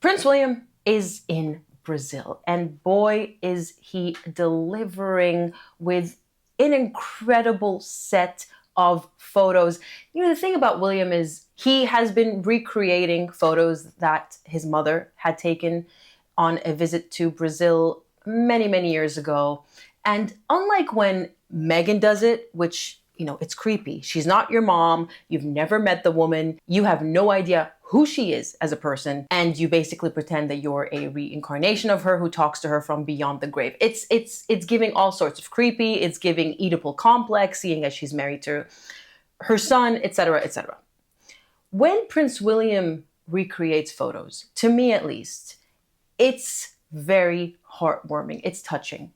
Prince William is in Brazil, and boy, is he delivering with an incredible set of photos. You know, the thing about William is he has been recreating photos that his mother had taken on a visit to Brazil many, many years ago. And unlike when Meghan does it, which, you know, it's creepy. She's not your mom. You've never met the woman. You have no idea who she is as a person. And you basically pretend that you're a reincarnation of her who talks to her from beyond the grave. It's giving all sorts of creepy. It's giving Oedipal complex, seeing as she's married to her son, etc., etc. When Prince William recreates photos, to me at least, it's very heartwarming. It's touching.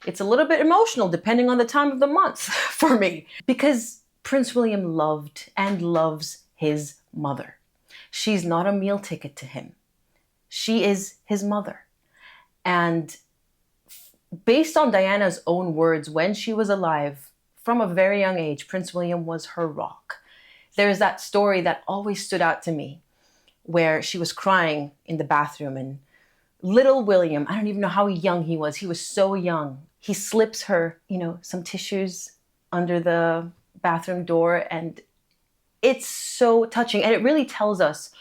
It's a little bit emotional depending on the time of the month for me, because Prince William loved and loves his mother. She's not a meal ticket to him. She is his mother. And based on Diana's own words, when she was alive, from a very young age, Prince William was her rock. There's that story that always stood out to me where she was crying in the bathroom and little William, I don't even know how young he was. He was so young. He slips her, you know, some tissues under the bathroom door, and it's so touching. And it really tells us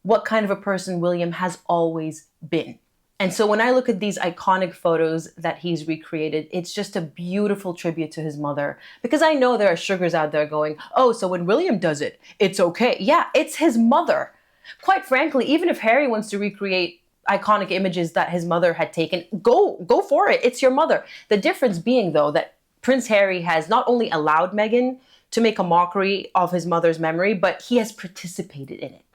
what kind of a person William has always been. And so when I look at these iconic photos that he's recreated, it's just a beautiful tribute to his mother. Because I know there are sugars out there going, oh, so when William does it, it's okay. Yeah, it's his mother. Quite frankly, even if Harry wants to recreate iconic images that his mother had taken, go for it. It's your mother. The difference being, though, that Prince Harry has not only allowed Meghan to make a mockery of his mother's memory, but he has participated in it.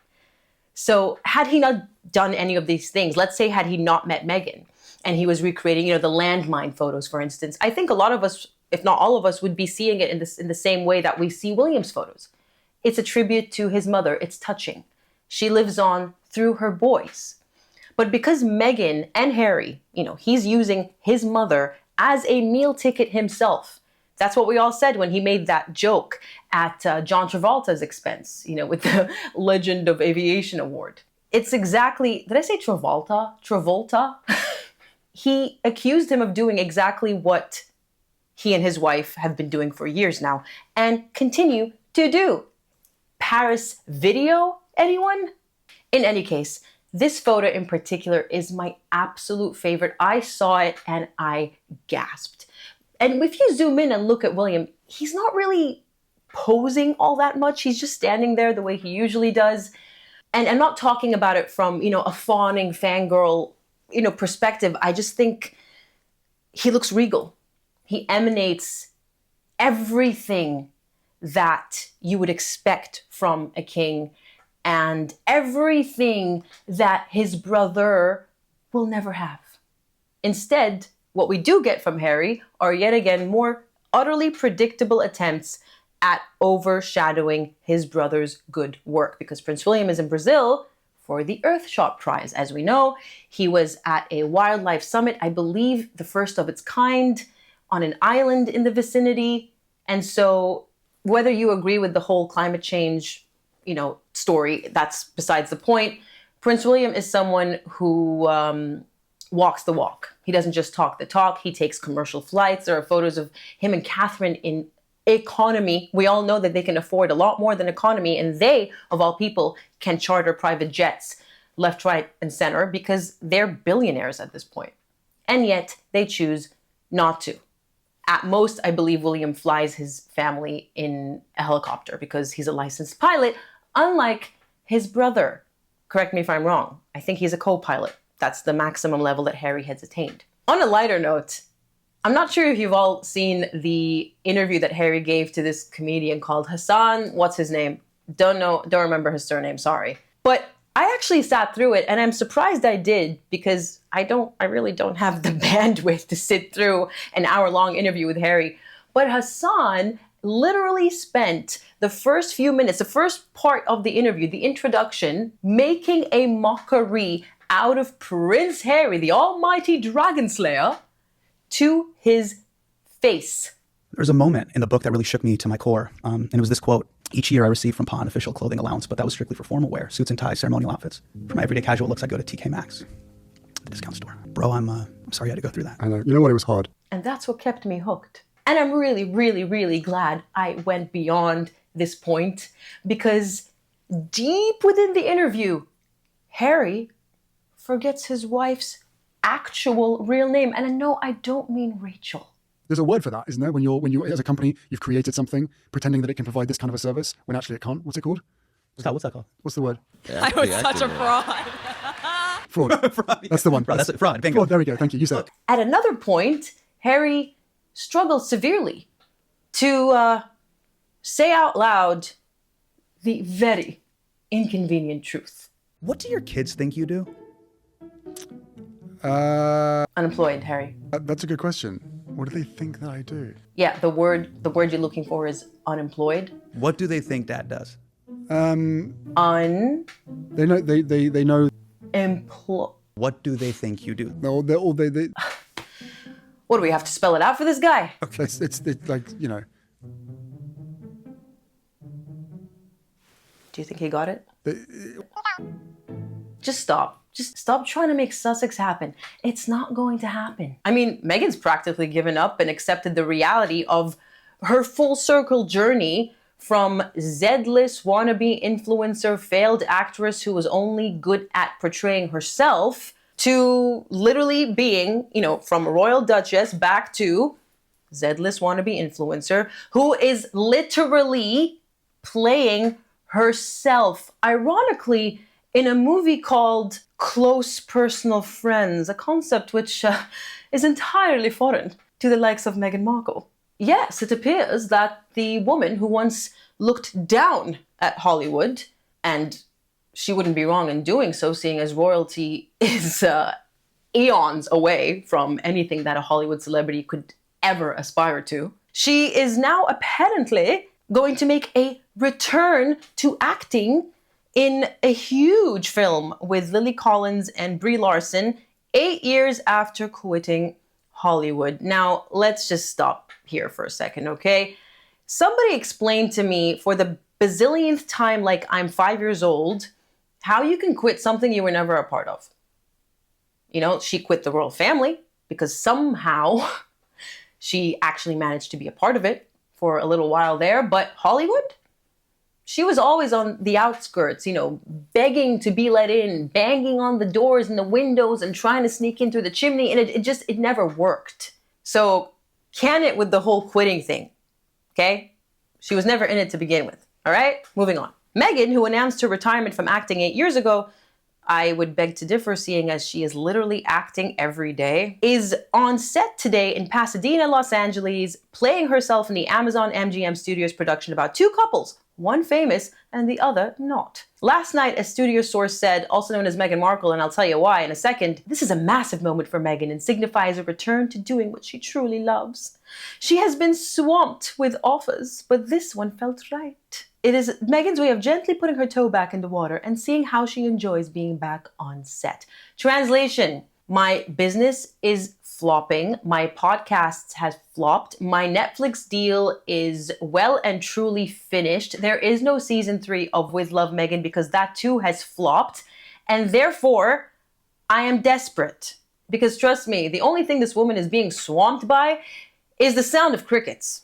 So had he not done any of these things, let's say had he not met Meghan and he was recreating, you know, the landmine photos, for instance, I think a lot of us, if not all of us, would be seeing it in the same way that we see William's photos. It's a tribute to his mother. It's touching. She lives on through her boys. But because Meghan and Harry, you know, he's using his mother as a meal ticket himself. That's what we all said when he made that joke at John Travolta's expense, you know, with the Legend of Aviation Award. It's exactly, did I say Travolta? Travolta? He accused him of doing exactly what he and his wife have been doing for years now and continue to do. Paris video, anyone? In any case, this photo in particular is my absolute favorite. I saw it and I gasped. And if you zoom in and look at William, he's not really posing all that much. He's just standing there the way he usually does. And I'm not talking about it from, you know, a fawning fangirl, you know, perspective. I just think he looks regal. He emanates everything that you would expect from a king and everything that his brother will never have. Instead, what we do get from Harry are yet again more utterly predictable attempts at overshadowing his brother's good work, because Prince William is in Brazil for the Earthshot Prize. As we know, he was at a wildlife summit, I believe the first of its kind, on an island in the vicinity. And so whether you agree with the whole climate change, you know, story, that's besides the point. Prince William is someone who walks the walk. He doesn't just talk the talk. He takes commercial flights. There are photos of him and Catherine in economy. We all know that they can afford a lot more than economy, and they, of all people, can charter private jets left, right, and center because they're billionaires at this point. And yet they choose not to. At most, I believe William flies his family in a helicopter because he's a licensed pilot, unlike his brother. Correct me if I'm wrong. I think he's a co-pilot. That's the maximum level that Harry has attained. On a lighter note, I'm not sure if you've all seen the interview that Harry gave to this comedian called Hassan. What's his name? Don't remember his surname, sorry. But I actually sat through it, and I'm surprised I did because I really don't have the bandwidth to sit through an hour-long interview with Harry. But Hassan literally spent the first few minutes, the first part of the interview, the introduction, making a mockery out of Prince Harry, the almighty dragon slayer, to his face. There's a moment in the book that really shook me to my core, and it was this quote. Each year I receive from Pa an official clothing allowance, but that was strictly for formal wear, suits and ties, ceremonial outfits. For my everyday casual looks, I go to TK Maxx, the discount store. Bro, I'm sorry you had to go through that. I know. You know what? It was hard. And that's what kept me hooked. And I'm really, really, really glad I went beyond this point, because deep within the interview, Harry forgets his wife's actual real name. And no, I don't mean Rachel. There's a word for that, isn't there? When you as a company, you've created something pretending that it can provide this kind of a service when actually it can't. What's it called? What's that called? What's the word? Yeah, I was such a fraud. Fraud. Fraud. That's the one. Fraud. That's it. Fraud. Bingo. Fraud. There we go. Thank you. You said it. At another point, Harry struggled severely to say out loud the very inconvenient truth. What do your kids think you do? Unemployed, Harry. That's a good question. What do they think that I do? Yeah, the word you're looking for is unemployed. What do they think Dad does? They know. They know. What do they think you do? No, they're all they. What do we have to spell it out for this guy? Okay. It's like, you know. Do you think he got it? Just stop. Just stop trying to make Sussex happen. It's not going to happen. I mean, Meghan's practically given up and accepted the reality of her full circle journey from Z-list wannabe influencer, failed actress who was only good at portraying herself, to literally being, from a royal duchess back to Z-list wannabe influencer who is literally playing herself. Ironically, in a movie called Close Personal Friends, a concept which is entirely foreign to the likes of Meghan Markle. Yes, it appears that the woman who once looked down at Hollywood, and she wouldn't be wrong in doing so, seeing as royalty is eons away from anything that a Hollywood celebrity could ever aspire to, she is now apparently going to make a return to acting in a huge film with Lily Collins and Brie Larson 8 years after quitting Hollywood. Now, let's just stop here for a second, okay? Somebody explain to me for the bazillionth time, like I'm 5 years old, how you can quit something you were never a part of. She quit the royal family because somehow she actually managed to be a part of it for a little while there, but Hollywood? She was always on the outskirts, begging to be let in, banging on the doors and the windows and trying to sneak in through the chimney. And it never worked. So can it with the whole quitting thing. Okay? She was never in it to begin with. All right? Moving on. Meghan, who announced her retirement from acting 8 years ago, I would beg to differ, seeing as she is literally acting every day, is on set today in Pasadena, Los Angeles, playing herself in the Amazon MGM Studios production about two couples, one famous and the other not. Last night, a studio source said, also known as Meghan Markle, and I'll tell you why in a second, this is a massive moment for Meghan and signifies a return to doing what she truly loves. She has been swamped with offers, but this one felt right. It is Meghan's way of gently putting her toe back in the water and seeing how she enjoys being back on set. Translation: my business is flopping. My podcasts have flopped. My Netflix deal is well and truly finished. There is no season 3 of With Love, Meghan, because that too has flopped. And therefore, I am desperate. Because trust me, the only thing this woman is being swamped by is the sound of crickets.